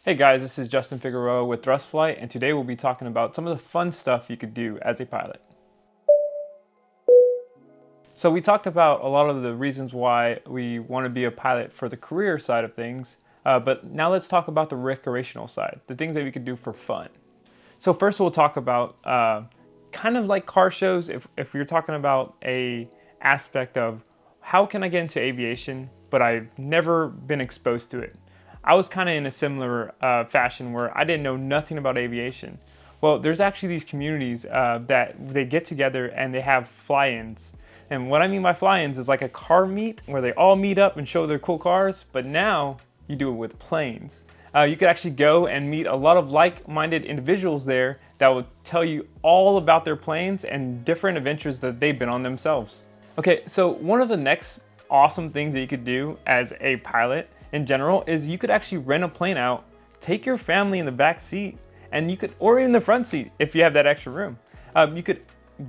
Hey guys, this is Justin Figueroa with Thrust Flight, and today we'll be talking about some of the fun stuff you could do as a pilot. So we talked about a lot of the reasons why we want to be a pilot for the career side of things, but now let's talk about the recreational side, the things that we could do for fun. So first we'll talk about kind of like car shows, if you're talking about a aspect of how can I get into aviation, but I've never been exposed to it. I was kind of in a similar fashion where I didn't know nothing about aviation. Well, there's actually these communities that they get together and they have fly-ins. And what I mean by fly-ins is like a car meet where they all meet up and show their cool cars, but now you do it with planes. You could actually go and meet a lot of like-minded individuals there that will tell you all about their planes and different adventures that they've been on themselves. Okay, so one of the next awesome things that you could do as a pilot in general is you could actually rent a plane out, take your family in the back seat, and you could, or in the front seat if you have that extra room. You could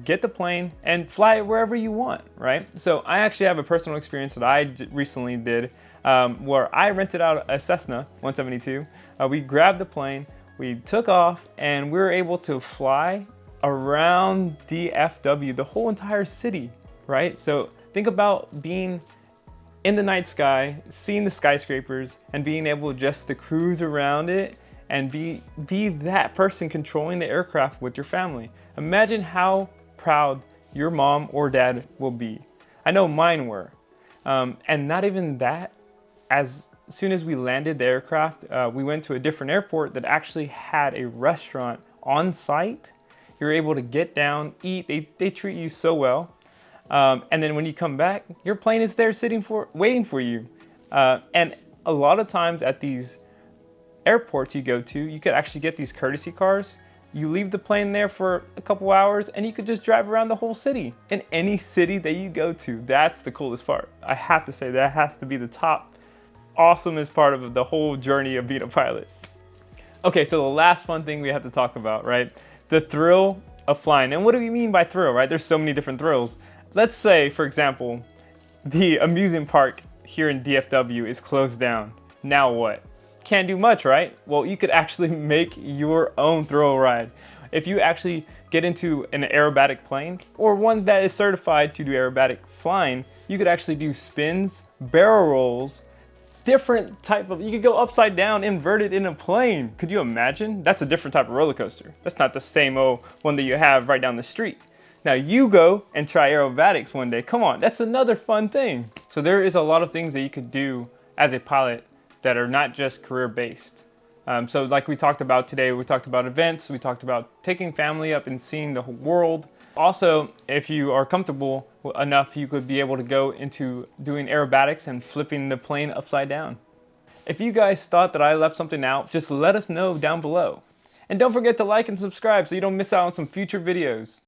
get the plane and fly it wherever you want, right? So I actually have a personal experience that I recently did where I rented out a Cessna 172. We grabbed the plane, we took off, and we were able to fly around DFW, the whole entire city, right? So think about being in the night sky, seeing the skyscrapers, and being able just to cruise around it and be that person controlling the aircraft with your family. Imagine how proud your mom or dad will be. I know mine were. And not even that, as soon as we landed the aircraft, we went to a different airport that actually had a restaurant on site. You're able to get down, eat, they treat you so well. And then when you come back, your plane is there waiting for you. And a lot of times at these airports you go to, you could actually get these courtesy cars. You leave the plane there for a couple hours and you could just drive around the whole city. In any city that you go to, that's the coolest part. I have to say that has to be the top awesomest part of the whole journey of being a pilot. Okay, so the last fun thing we have to talk about, right? The thrill of flying. And what do we mean by thrill, right? There's so many different thrills. Let's say, for example, the amusement park here in DFW is closed down. Now what? Can't do much, right? Well, you could actually make your own thrill ride. If you actually get into an aerobatic plane or one that is certified to do aerobatic flying, you could actually do spins, barrel rolls, different type of, you could go upside down, inverted in a plane. Could you imagine? That's a different type of roller coaster. That's not the same old one that you have right down the street. Now you go and try aerobatics one day. Come on, that's another fun thing. So there is a lot of things that you could do as a pilot that are not just career-based. So like we talked about today, we talked about events, we talked about taking family up and seeing the whole world. Also, if you are comfortable enough, you could be able to go into doing aerobatics and flipping the plane upside down. If you guys thought that I left something out, just let us know down below. And don't forget to like and subscribe so you don't miss out on some future videos.